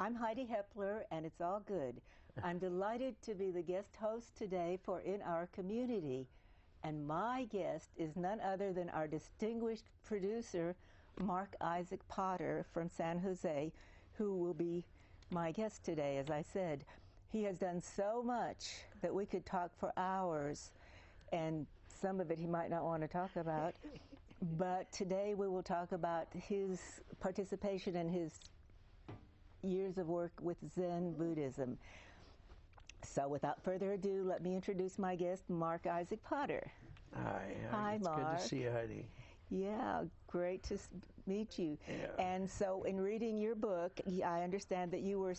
I'm Heidi Hepler, and it's all good. I'm delighted to be the guest host today for In Our Community. And my guest is none other than our distinguished producer, Mark Isaac Potter from San Jose, who will be my guest today, as I said. He has done so much that we could talk for hours, and some of it he might not want to talk about. But today we will talk about his participation and his years of work with Zen Buddhism. So without further ado, let me introduce my guest, Mark Isaac Potter. Hi, Mark. Good to see you, Heidi. Yeah, great to meet you. Yeah. And so in reading your book, I understand that you were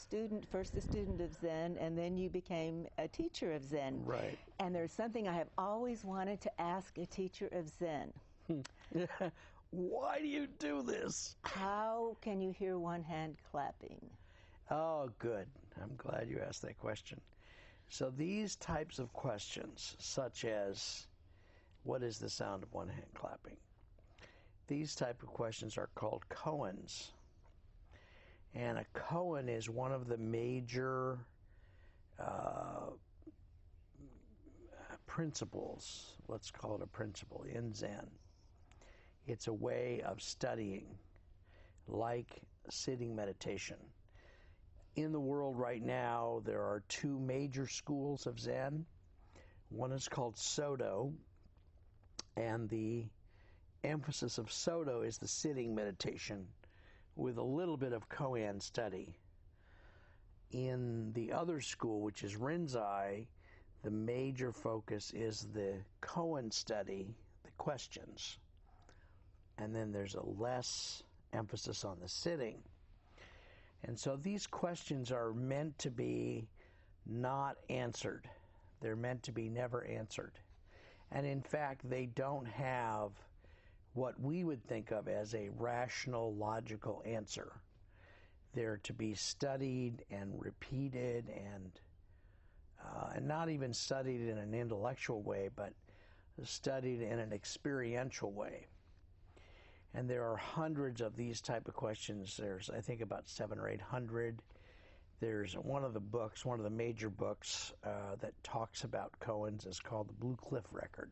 first a student of Zen, and then you became a teacher of Zen. Right. And there's something I have always wanted to ask a teacher of Zen. Why do you do this? How can you hear one hand clapping? Oh, good. I'm glad you asked that question. So these types of questions, such as, what is the sound of one hand clapping? These type of questions are called koans. And a koan is one of the major principles, let's call it a principle, in Zen. It's a way of studying, like sitting meditation. In the world right now, there are two major schools of Zen. One is called Soto, and the emphasis of Soto is the sitting meditation with a little bit of koan study. In the other school, which is Rinzai, the major focus is the koan study, the questions. And then there's a less emphasis on the sitting. And so these questions are meant to be not answered. They're meant to be never answered. And in fact, they don't have what we would think of as a rational, logical answer. They're to be studied and repeated and not even studied in an intellectual way, but studied in an experiential way. And there are hundreds of these type of questions. There's, I think, about 700 or 800. There's one of the major books that talks about koans is called the Blue Cliff Record,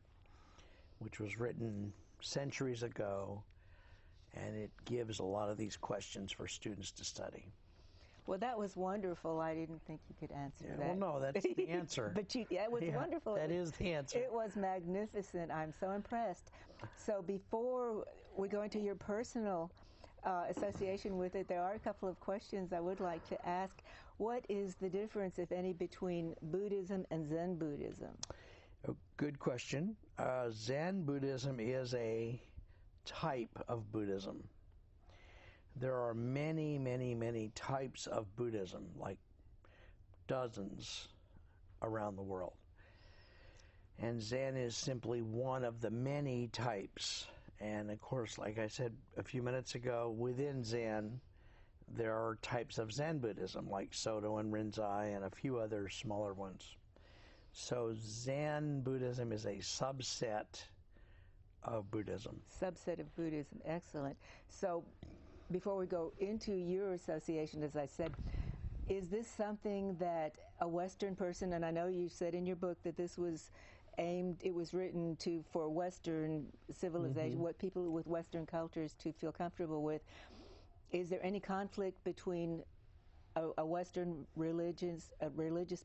which was written centuries ago, and it gives a lot of these questions for students to study. Well, that was wonderful. I didn't think you could answer that. Well, no, that's the answer. But it was wonderful. That is the answer. It was magnificent. I'm so impressed. So before we go into your personal association with it, there are a couple of questions I would like to ask. What is the difference, if any, between Buddhism and Zen Buddhism? A good question. Zen Buddhism is a type of Buddhism. There are many, many, many types of Buddhism, like dozens around the world. And Zen is simply one of the many types. And of course, like I said a few minutes ago, within Zen, there are types of Zen Buddhism, like Soto and Rinzai and a few other smaller ones. So Zen Buddhism is a subset of Buddhism. Subset of Buddhism, excellent. So before we go into your association, as I said, is this something that a Western person, and I know you said in your book that this was it was written for Western civilization, what people with Western cultures to feel comfortable with. Is there any conflict between a Western religious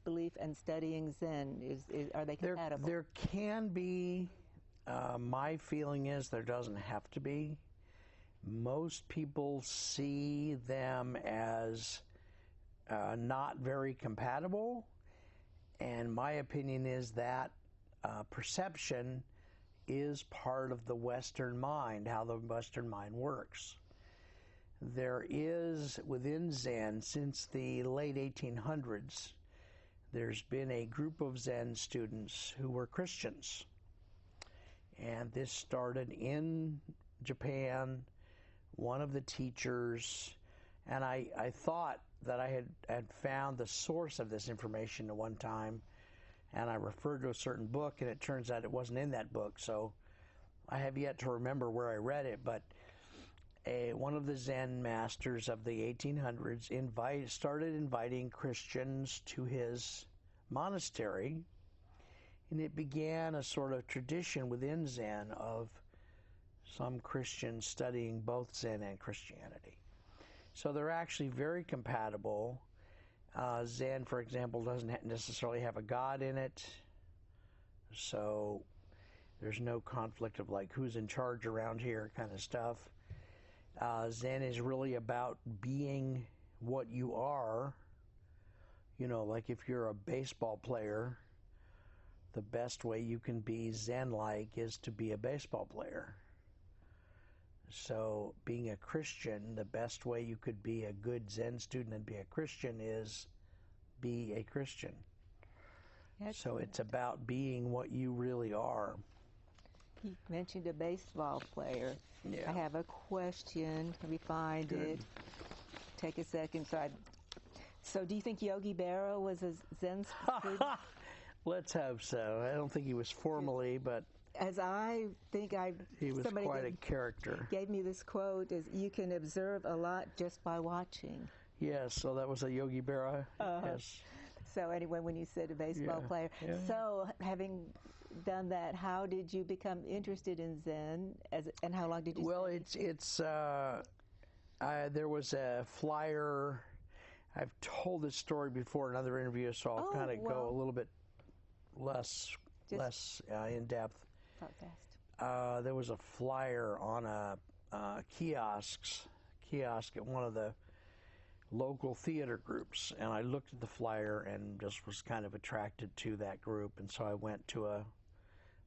belief and studying Zen? Are they compatible? There can be. My feeling is there doesn't have to be. Most people see them as not very compatible, and my opinion is that perception is part of the Western mind, how the Western mind works. There is, within Zen, since the late 1800s, there's been a group of Zen students who were Christians. And this started in Japan. One of the teachers, and I thought that I had found the source of this information at one time, and I referred to a certain book, and it turns out it wasn't in that book, so I have yet to remember where I read it, but one of the Zen masters of the 1800s started inviting Christians to his monastery, and it began a sort of tradition within Zen of some Christians studying both Zen and Christianity. So they're actually very compatible. Zen, for example, doesn't necessarily have a God in it, so there's no conflict of like who's in charge around here kind of stuff. Zen is really about being what you are. You know, like if you're a baseball player, the best way you can be Zen-like is to be a baseball player. So being a Christian, the best way you could be a good Zen student and be a Christian is be a Christian. Excellent. So it's about being what you really are. You mentioned a baseball player. Yeah. I have a question. Let me find it. Take a second. So do you think Yogi Berra was a Zen student? Let's hope so. I don't think he was formally, but as I think he was quite a character. Gave me this quote: "Is you can observe a lot just by watching." Yes, so that was a Yogi Berra. Yes. So anyway, when you said a baseball player, so having done that, how did you become interested in Zen, and how long did you? Well, study? There was a flyer. I've told this story before in other interviews, so I'll kind of go a little bit less in depth. Talk fast. There was a flyer on a kiosk at one of the local theater groups, and I looked at the flyer and just was kind of attracted to that group, and so I went to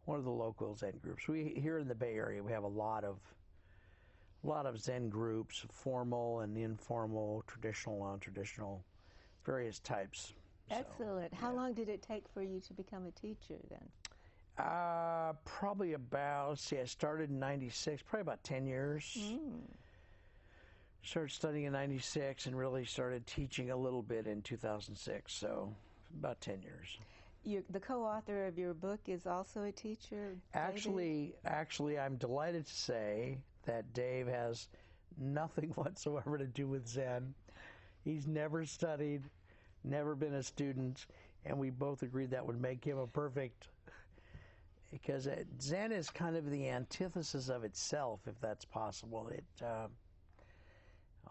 one of the local Zen groups. We here in the Bay Area, we have a lot of Zen groups, formal and informal, traditional, non-traditional, various types. Excellent. How long did it take for you to become a teacher then? Probably about, I started in 96, probably about 10 years. Started studying in 96 and really started teaching a little bit in 2006, so about 10 years. The co-author of your book is also a teacher, David? Actually, I'm delighted to say that Dave has nothing whatsoever to do with Zen. He's never studied, never been a student, and we both agreed that would make him a perfect, because Zen is kind of the antithesis of itself, if that's possible.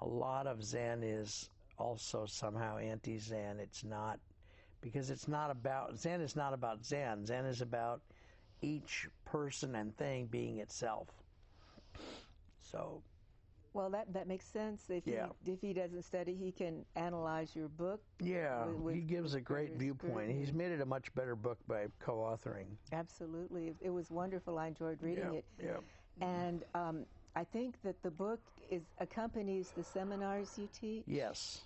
A lot of Zen is also somehow anti-Zen. It's not, because it's not about, Zen is not about Zen. Zen is about each person and thing being itself. So. Well, that makes sense. If he doesn't study, he can analyze your book. Yeah, he gives a great viewpoint. He's made it a much better book by co-authoring. Absolutely. It was wonderful. I enjoyed reading it. Yeah. And I think that the book accompanies the seminars you teach. Yes.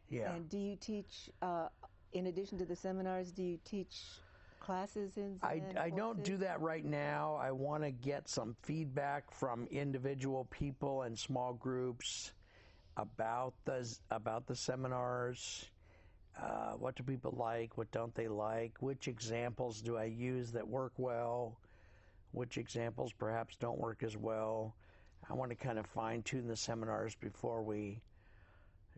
Yeah. And do you teach, in addition to the seminars, do you teach classes in Zen? I don't do that right now. I want to get some feedback from individual people and small groups about the seminars. What do people like? What don't they like? Which examples do I use that work well? Which examples perhaps don't work as well? I want to kind of fine-tune the seminars before we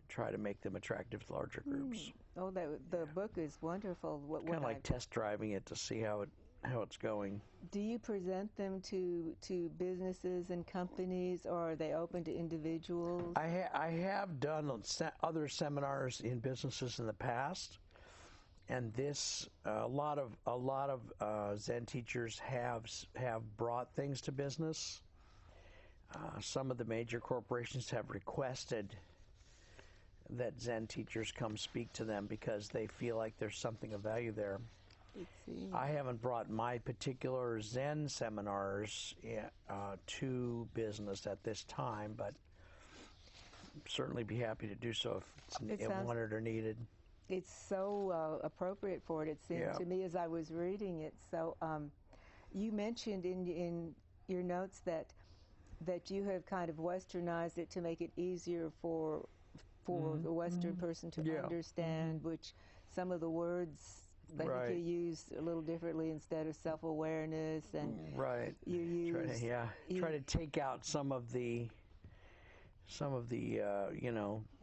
try to make them attractive to larger groups. Oh, the book is wonderful. Kind of like test driving it to see how it's going. Do you present them to businesses and companies, or are they open to individuals? I have done other seminars in businesses in the past, and a lot of Zen teachers have brought things to business. Some of the major corporations have requested that Zen teachers come speak to them because they feel like there's something of value there. I haven't brought my particular Zen seminars to business at this time, but certainly be happy to do so if wanted or needed. It's so appropriate for it seemed to me as I was reading it. So you mentioned in your notes that you have kind of westernized it to make it easier for the Western person to understand, which some of the words that you use a little differently instead of self-awareness, and you use try to take out some of the some of the,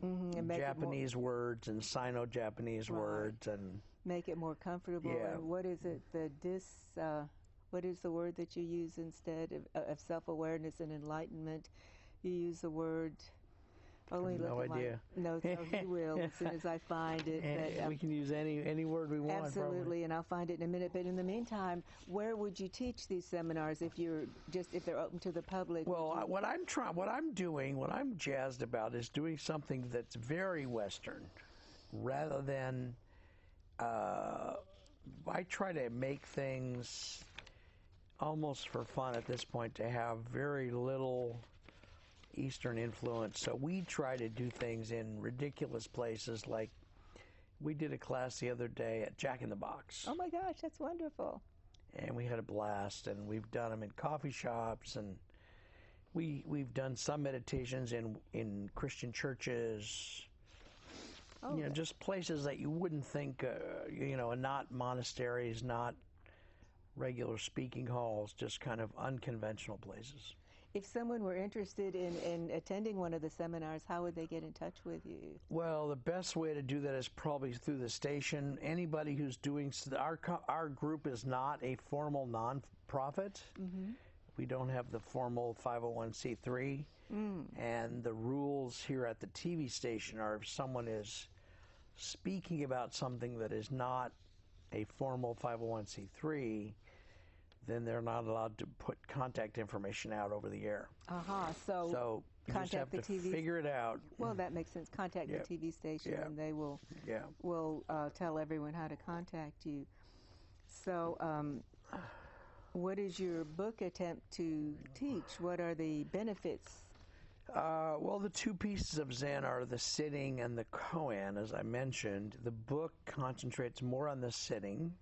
and make Japanese words and Sino-Japanese words, and make it more comfortable. Yeah. And what is it? What is the word that you use instead of self-awareness and enlightenment? You use the word. Only no idea. No, so he will as soon as I find it. And we can use any word we want. Absolutely, probably. And I'll find it in a minute. But in the meantime, where would you teach these seminars if they're open to the public? Well, what I'm jazzed about is doing something that's very Western, rather than. I try to make things almost for fun at this point, to have very little Eastern influence. So we try to do things in ridiculous places, like we did a class the other day at Jack in the Box. Oh my gosh, that's wonderful. And we had a blast, and we've done them in coffee shops, and we've done some meditations in Christian churches. Just places that you wouldn't think, not monasteries, not regular speaking halls, just kind of unconventional places. If someone were interested in attending one of the seminars, how would they get in touch with you? Well, the best way to do that is probably through the station. Anybody who's doing, our group is not a formal nonprofit. Mm-hmm. We don't have the formal 501c3. And the rules here at the TV station are, if someone is speaking about something that is not a formal 501c3, then they're not allowed to put contact information out over the air. So you just have to figure it out. Well, that makes sense. Contact the TV station, and they will tell everyone how to contact you. So what is your book attempt to teach? What are the benefits? Well, the two pieces of Zen are the sitting and the koan, as I mentioned. The book concentrates more on the sitting,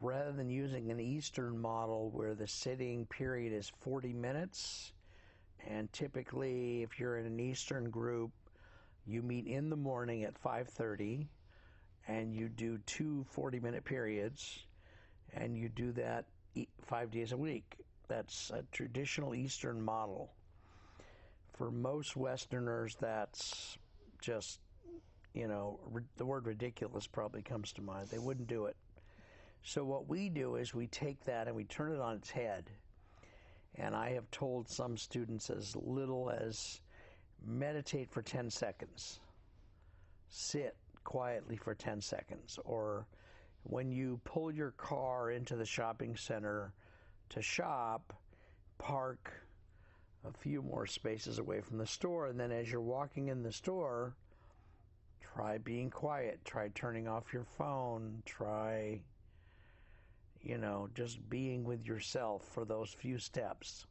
rather than using an Eastern model where the sitting period is 40 minutes. And typically, if you're in an Eastern group, you meet in the morning at 5:30, and you do two 40-minute periods, and you do that 5 days a week. That's a traditional Eastern model. For most Westerners, that's just, the word ridiculous probably comes to mind. They wouldn't do it. So what we do is we take that and we turn it on its head. And I have told some students as little as meditate for 10 seconds. Sit quietly for 10 seconds. Or when you pull your car into the shopping center to shop, park a few more spaces away from the store. And then as you're walking in the store, try being quiet. Try turning off your phone. Try just being with yourself for those few steps.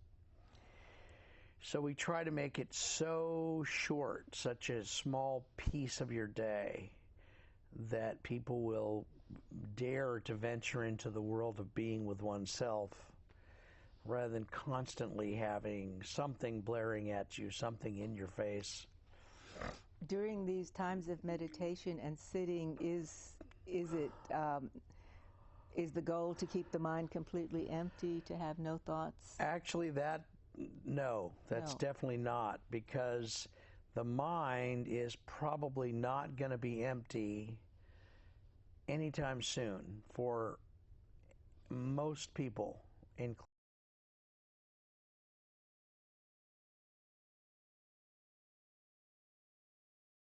So we try to make it so short, such a small piece of your day, that people will dare to venture into the world of being with oneself, rather than constantly having something blaring at you, something in your face. During these times of meditation and sitting, is the goal to keep the mind completely empty, to have no thoughts? Actually, that's definitely not, because the mind is probably not going to be empty anytime soon for most people, including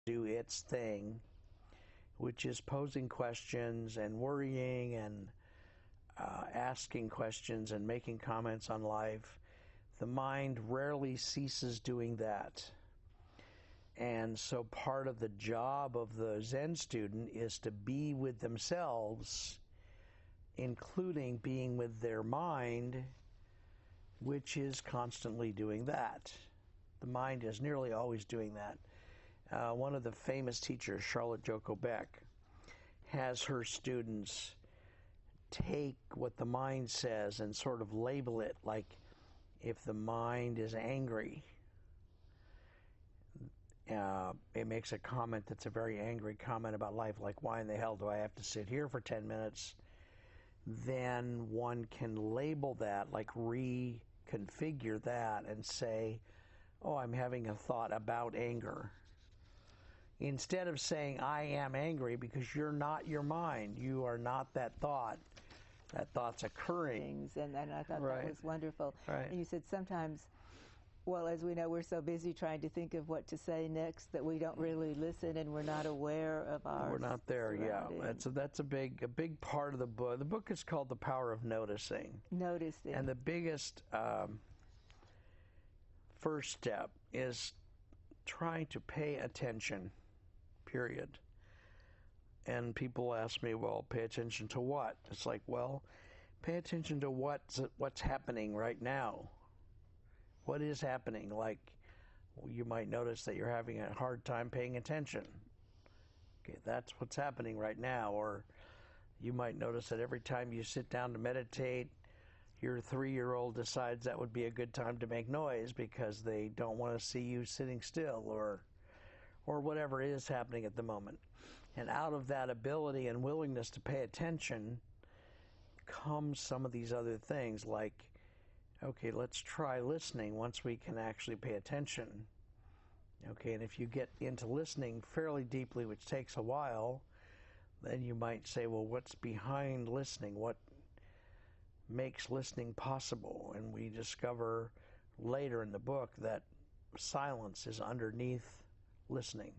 do its thing, which is posing questions and worrying and asking questions and making comments on life. The mind rarely ceases doing that. And so part of the job of the Zen student is to be with themselves, including being with their mind, which is constantly doing that. The mind is nearly always doing that. One of the famous teachers, Charlotte Joko Beck, has her students take what the mind says and sort of label it, like if the mind is angry, it makes a comment that's a very angry comment about life, like, why in the hell do I have to sit here for 10 minutes? Then one can label that, like reconfigure that and say, oh, I'm having a thought about anger. Instead of saying, I am angry, because you're not your mind. You are not that thought. That thought's occurring. And I thought Right. that was wonderful. Right. And you said sometimes, well, as we know, we're so busy trying to think of what to say next that we don't really listen and we're not aware of our We're not there, yeah. surroundings. That's a big part of the book. The book is called The Power of Noticing. Noticing. And the biggest first step is trying to pay attention, period. And people ask me, well, pay attention to what? It's like, well, pay attention to what's happening right now. What is happening? Like, you might notice that you're having a hard time paying attention. Okay, that's what's happening right now. Or you might notice that every time you sit down to meditate, your 3-year-old decides that would be a good time to make noise because they don't want to see you sitting still, or whatever is happening at the moment. And out of that ability and willingness to pay attention comes some of these other things, like, okay, let's try listening once we can actually pay attention. Okay, and if you get into listening fairly deeply, which takes a while, then you might say, well, what's behind listening? What makes listening possible? And we discover later in the book that silence is underneath listening.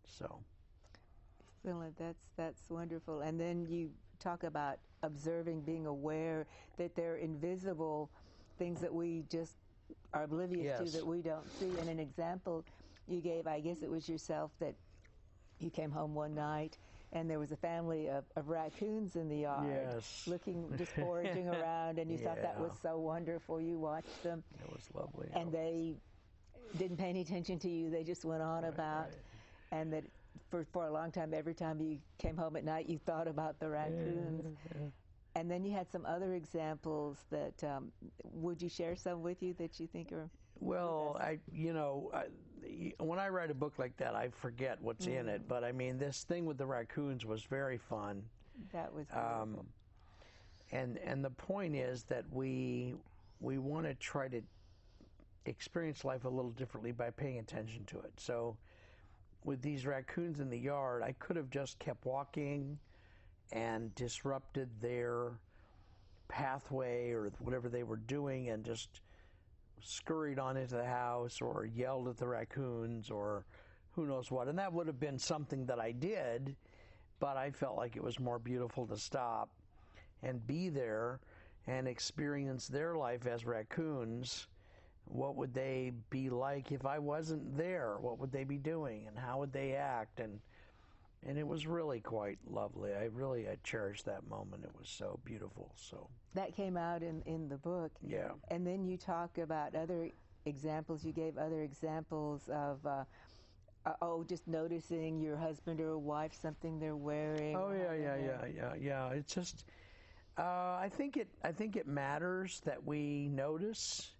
So. Excellent. That's wonderful. And then you talk about observing, being aware that they're invisible things that we just are oblivious to, that we don't see. And an example you gave, I guess it was yourself, that you came home one night and there was a family of raccoons in the yard, looking, just foraging around, and you thought that was so wonderful. You watched them. It was lovely. And they didn't pay any attention to you. They just went on about, and that for a long time, every time you came home at night, you thought about the raccoons. And then you had some other examples that, would you share some with you that you think are? Well, when I write a book like that, I forget what's in it. But I mean, this thing with the raccoons was very fun. That was beautiful. And the point is that we want to try to experience life a little differently by paying attention to it. So with these raccoons in the yard, I could have just kept walking and disrupted their pathway or whatever they were doing and just scurried on into the house or yelled at the raccoons or who knows what. And that would have been something that I did, but I felt like it was more beautiful to stop and be there and experience their life as raccoons. What would they be like if I wasn't there? What would they be doing and how would they act? And it was really quite lovely. I cherished that moment. It was so beautiful. So that came out in the book. Yeah. And then you talk about other examples. You gave other examples of just noticing your husband or wife, something they're wearing. Oh yeah. It's just I think it matters that we notice.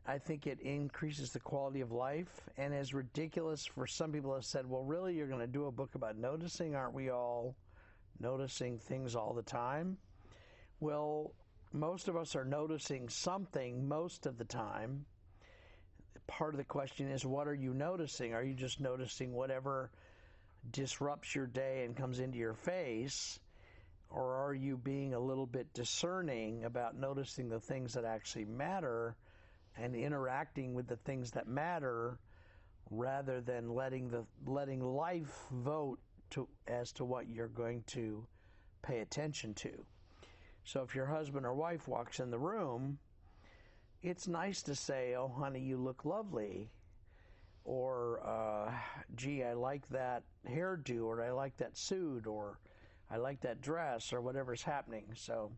I think it increases the quality of life. And as ridiculous for some people have said, well, really, you're going to do a book about noticing? Aren't we all noticing things all the time? Well, most of us are noticing something most of the time. Part of the question is, what are you noticing? Are you just noticing whatever disrupts your day and comes into your face? Or are you being a little bit discerning about noticing the things that actually matter and interacting with the things that matter, rather than letting life vote as to what you're going to pay attention to? So if your husband or wife walks in the room, it's nice to say, oh, honey, you look lovely. Or, gee, I like that hairdo, or I like that suit, or I like that dress, or whatever's happening. So.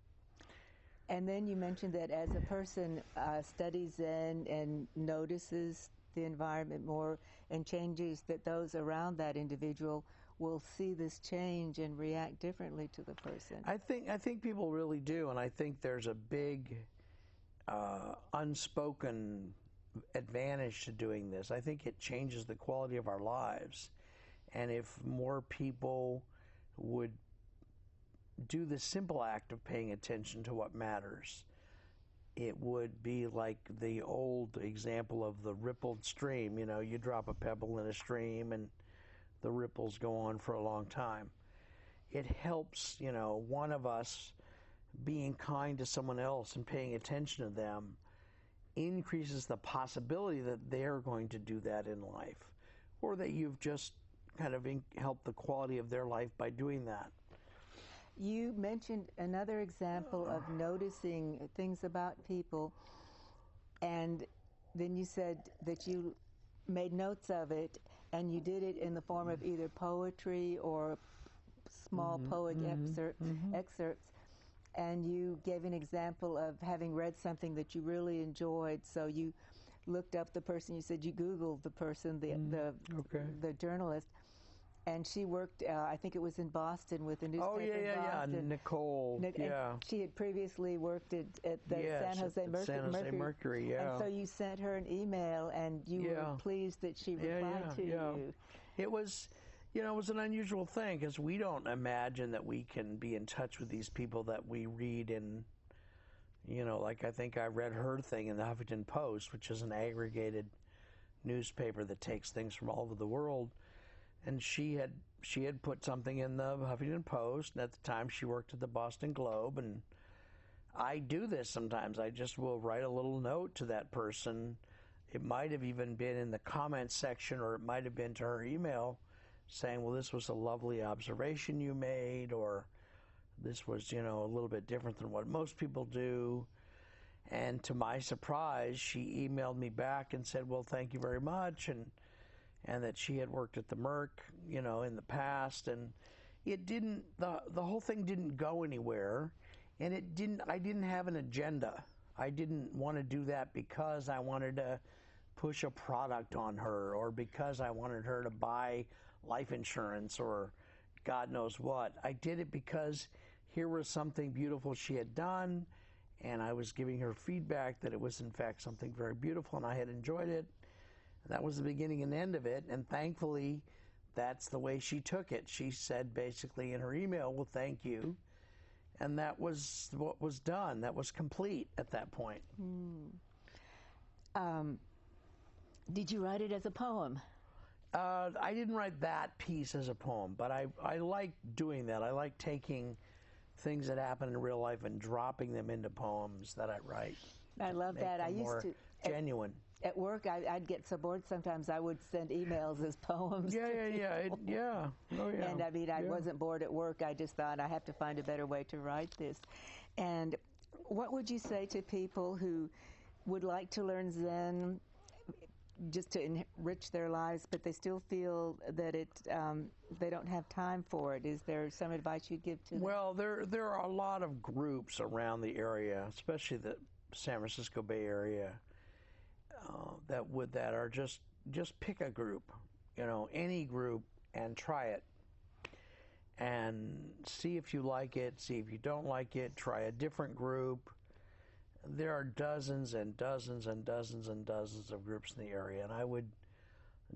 And then you mentioned that as a person studies Zen and notices the environment more and changes, that those around that individual will see this change and react differently to the person. I think people really do, and I think there's a big unspoken advantage to doing this. I think it changes the quality of our lives. And if more people would do the simple act of paying attention to what matters, it would be like the old example of the rippled stream. You know, you drop a pebble in a stream and the ripples go on for a long time. It helps, you know, one of us being kind to someone else and paying attention to them increases the possibility that they're going to do that in life, or that you've just kind of helped the quality of their life by doing that. You mentioned another example of noticing things about people, and then you said that you made notes of it, and you did it in the form of either poetry or small poet excerpts, and you gave an example of having read something that you really enjoyed, so you looked up the person. You said you Googled the person, the journalist, and she worked, I think it was in Boston with the newspaper in Boston. Nicole, She had previously worked at the San Jose Mercury. yeah. And so you sent her an email, and you were pleased that she replied to you. It was, you know, it was an unusual thing, because we don't imagine that we can be in touch with these people that we read in, you know, like I think I read her thing in the Huffington Post, which is an aggregated newspaper that takes things from all over the world. And she had put something in the Huffington Post, and at the time she worked at the Boston Globe. And I do this sometimes. I just will write a little note to that person. It might have even been in the comments section, or it might have been to her email, saying, well, this was a lovely observation you made, or this was, you know, a little bit different than what most people do. And to my surprise, she emailed me back and said, well, thank you very much, and that she had worked at the Merc, you know, in the past. And it didn't, the whole thing didn't go anywhere, and I didn't have an agenda. I didn't want to do that because I wanted to push a product on her, or because I wanted her to buy life insurance, or God knows what. I did it because here was something beautiful she had done, and I was giving her feedback that it was in fact something very beautiful, and I had enjoyed it. That was the beginning and end of it, and thankfully that's the way she took it. She said basically in her email, well, thank you, and that was what was done. That was complete at that point. Did you write it as a poem? I didn't write that piece as a poem, but I like doing that. I like taking things that happen in real life and dropping them into poems that I write. I love that. I used to genuine. At work, I'd get so bored sometimes I would send emails as poems. Yeah. Oh, yeah. And I mean, I wasn't bored at work. I just thought I have to find a better way to write this. And what would you say to people who would like to learn Zen just to enrich their lives, but they still feel that they don't have time for it? Is there some advice you'd give to them? Well, there are a lot of groups around the area, especially the San Francisco Bay Area, that are just pick a group, you know, any group, and try it and see if you like it. See if you don't like it, try a different group. There are dozens and dozens and dozens and dozens of groups in the area, and I would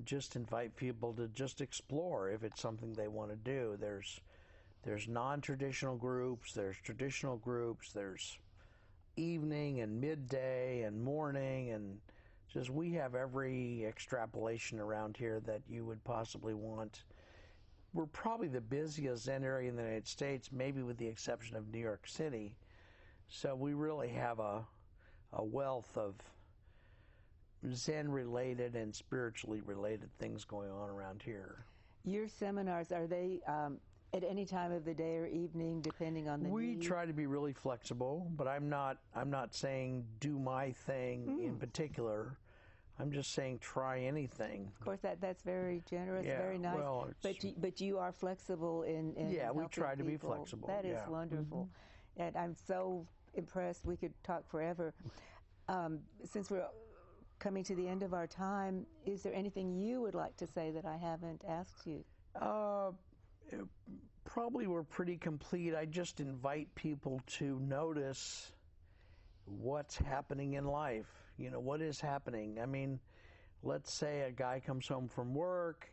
just invite people to just explore if it's something they want to do. There's non-traditional groups, there's traditional groups, there's evening and midday and morning, and just we have every extrapolation around here that you would possibly want. We're probably the busiest Zen area in the United States, maybe with the exception of New York City. So we really have a wealth of Zen-related and spiritually related things going on around here. Your seminars, are they at any time of the day or evening, depending on the need? We try to be really flexible, but I'm not saying do my thing in particular. I'm just saying try anything. Of course, that's very generous, very nice. Well, but you are flexible in we try to people. be flexible. That is wonderful, and I'm so impressed. We could talk forever. Since we're coming to the end of our time, is there anything you would like to say that I haven't asked you? Probably we're pretty complete. I just invite people to notice what's happening in life. You know, what is happening? I mean, let's say a guy comes home from work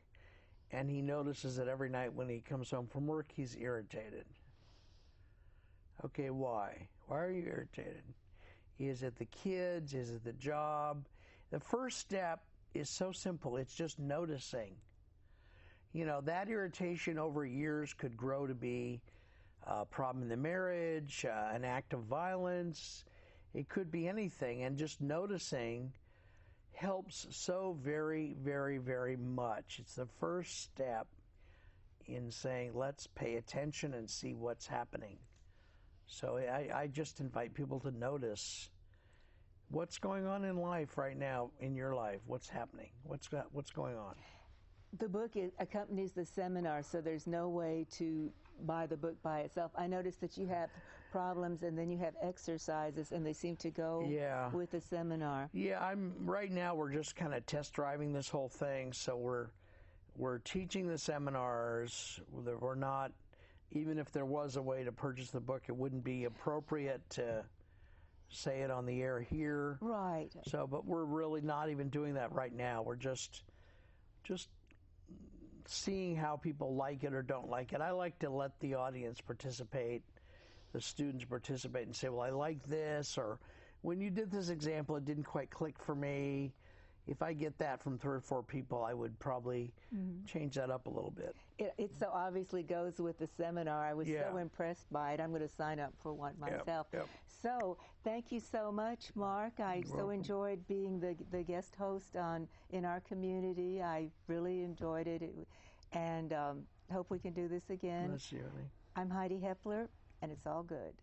and he notices that every night when he comes home from work, he's irritated. Okay, why? Why are you irritated? Is it the kids? Is it the job? The first step is so simple. It's just noticing. You know, that irritation over years could grow to be a problem in the marriage, an act of violence. It could be anything. And just noticing helps so very, very, very much. It's the first step in saying, let's pay attention and see what's happening. So I just invite people to notice what's going on in life right now, in your life. What's happening? What's going on? The book accompanies the seminar, so there's no way to buy the book by itself. I noticed that you have problems and then you have exercises, and they seem to go with the seminar. Yeah, right now we're just kind of test driving this whole thing. So we're teaching the seminars. We're not, even if there was a way to purchase the book, it wouldn't be appropriate to say it on the air here. Right. So, but we're really not even doing that right now. We're just seeing how people like it or don't like it. I like to let the audience participate, the students participate and say, well, I like this, or when you did this example, it didn't quite click for me. If I get that from 3 or 4 people, I would probably change that up a little bit. It so obviously goes with the seminar. I was so impressed by it. I'm going to sign up for one myself. Yep. So thank you so much, Mark. I so enjoyed being the guest host in our community. I really enjoyed it, and hope we can do this again. Bless you, honey. I'm Heidi Hepler, and it's all good.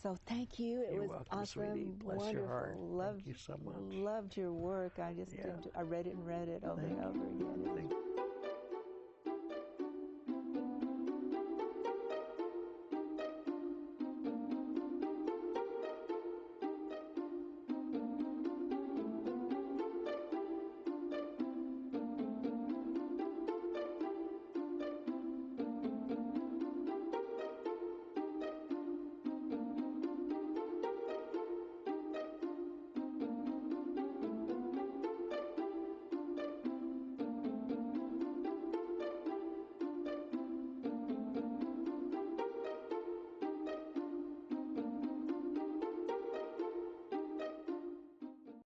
So thank you. It You're was welcome, awesome, sweetie. Bless wonderful. your heart. Loved, Thank you so much. Loved your work. I just I read it and read it over and over again. Thank you.